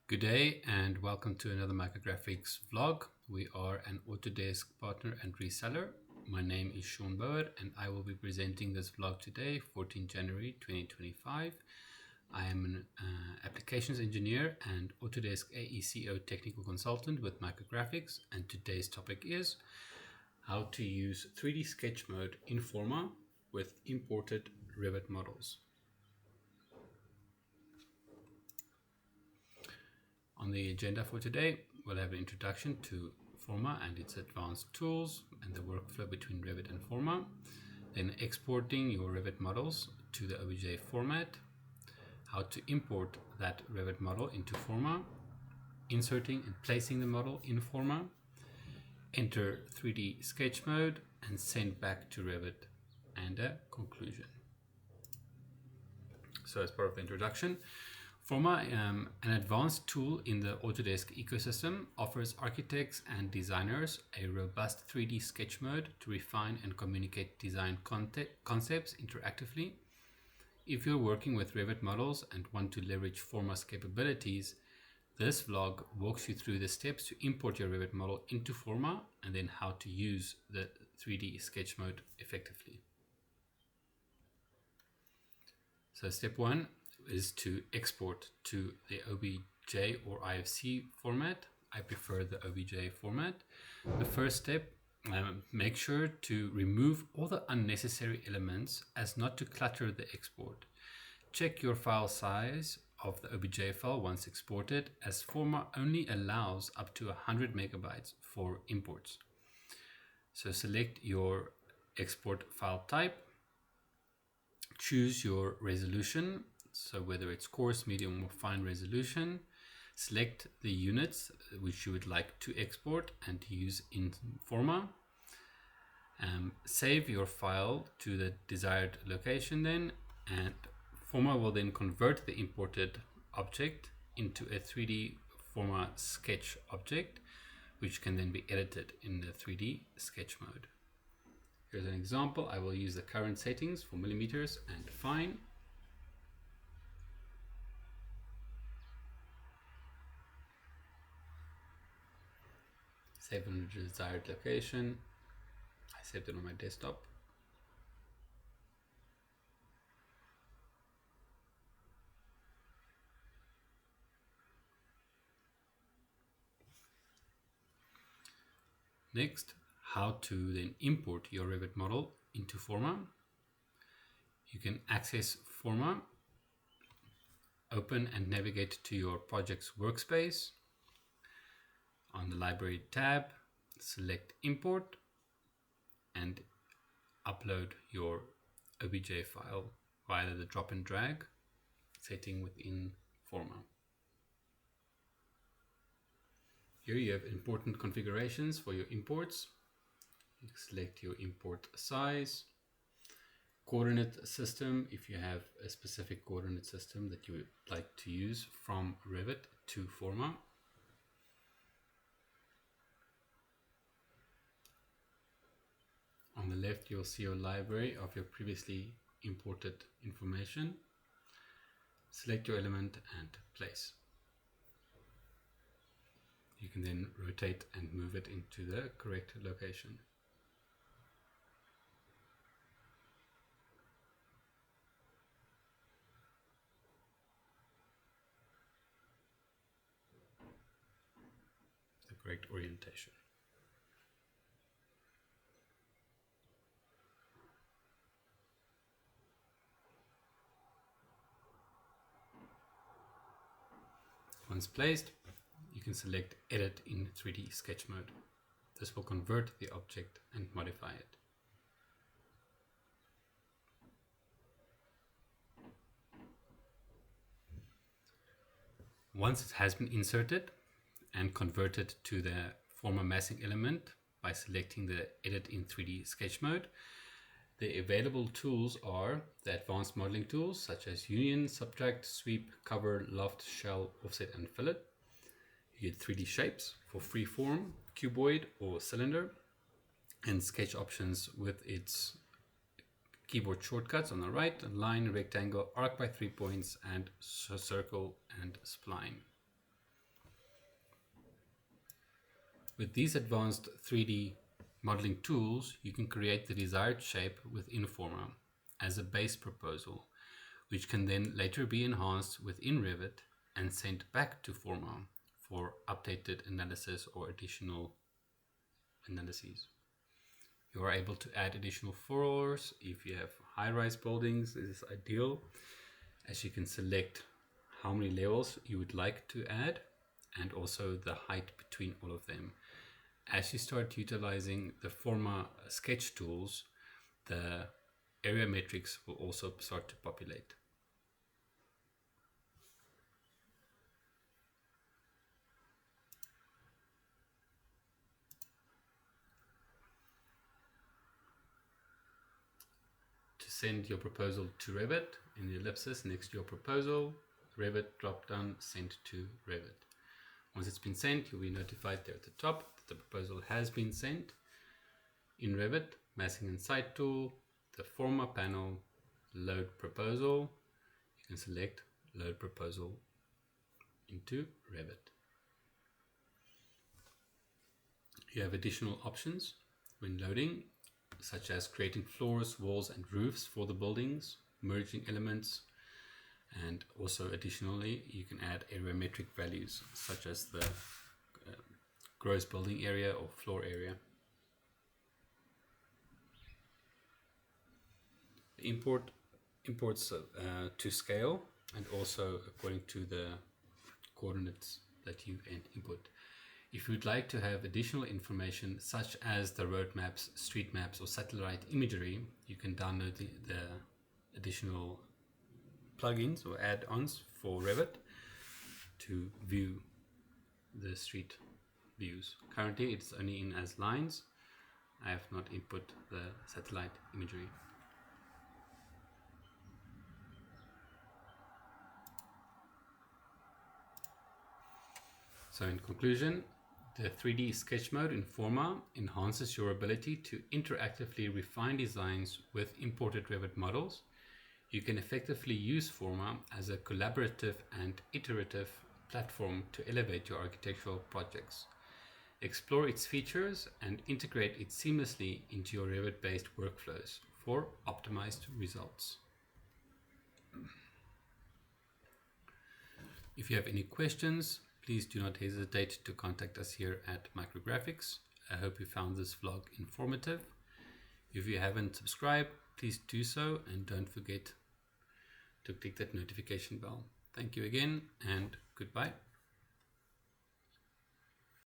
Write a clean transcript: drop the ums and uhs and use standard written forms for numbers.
Good day and welcome to another Micrographics vlog. We are an Autodesk partner and reseller. My name is Sean Bauer and I will be presenting this vlog today, 14 January 2025. I am an applications engineer and Autodesk AECO technical consultant with Micrographics, and today's topic is how to use 3D sketch mode in Forma with imported Revit models. On the agenda for today, we'll have an introduction to Forma and its advanced tools and the workflow between Revit and Forma, then exporting your Revit models to the OBJ format, how to import that Revit model into Forma, inserting and placing the model in Forma, enter 3D sketch mode and send back to Revit, and a conclusion. So as part of the introduction, Forma, an advanced tool in the Autodesk ecosystem, offers architects and designers a robust 3D sketch mode to refine and communicate design concepts interactively. If you're working with Revit models and want to leverage Forma's capabilities, this vlog walks you through the steps to import your Revit model into Forma and then how to use the 3D sketch mode effectively. So step one is to export to the OBJ or IFC format. I prefer the OBJ format. The first step, make sure to remove all the unnecessary elements as not to clutter the export. Check your file size of the OBJ file once exported, as Forma only allows up to 100 megabytes for imports. So select your export file type, choose your resolution, so whether it's coarse, medium or fine resolution, select the units which you would like to export and to use in Forma. Save your file to the desired location then, and Forma will then convert the imported object into a 3D Forma sketch object, which can then be edited in the 3D sketch mode. Here's an example. I will use the current settings for millimeters and fine. Save on the desired location. I saved it on my desktop. Next, how to then import your Revit model into Forma. You can access Forma, open and navigate to your project's workspace. On the Library tab, select Import and upload your OBJ file via the drop and drag setting within Forma. Here you have important configurations for your imports. You select your import size, coordinate system if you have a specific coordinate system that you would like to use from Revit to Forma. On the left, you'll see your library of your previously imported information. Select your element and place. You can then rotate and move it into the correct location. The correct orientation. Once placed, you can select Edit in 3D sketch mode. This will convert the object and modify it. Once it has been inserted and converted to the Forma massing element by selecting the Edit in 3D sketch mode, the available tools are the advanced modeling tools such as Union, Subtract, Sweep, Cover, Loft, Shell, Offset and Fillet. You get 3D shapes for freeform, cuboid or cylinder, and sketch options with its keyboard shortcuts on the right, line, rectangle, arc by 3 points, and circle and spline. With these advanced 3D modeling tools, you can create the desired shape within Forma as a base proposal, which can then later be enhanced within Revit and sent back to Forma for updated analysis or additional analyses. You are able to add additional floors. If you have high-rise buildings, this is ideal, as you can select how many levels you would like to add and also the height between all of them. As you start utilizing the Forma sketch tools, the area metrics will also start to populate. To send your proposal to Revit, in the ellipsis next to your proposal, Revit drop-down, send to Revit. Once it's been sent, you'll be notified there at the top that the proposal has been sent. In Revit, Massing and Site tool, the Forma panel, Load Proposal. You can select Load Proposal into Revit. You have additional options when loading, such as creating floors, walls, and roofs for the buildings, merging elements, and also additionally you can add area metric values such as the gross building area or floor area. Imports to scale and also according to the coordinates that you input. If you'd like to have additional information such as the road maps, street maps, or satellite imagery, you can download the additional plugins or add-ons for Revit to view the street views. Currently it's only in as lines. I have not input the satellite imagery. So in conclusion, the 3D sketch mode in Forma enhances your ability to interactively refine designs with imported Revit models. You can effectively use Forma as a collaborative and iterative platform to elevate your architectural projects. Explore its features and integrate it seamlessly into your Revit-based workflows for optimized results. If you have any questions, please do not hesitate to contact us here at Micrographics. I hope you found this vlog informative. If you haven't subscribed, please do so and don't forget to click that notification bell. Thank you again and goodbye.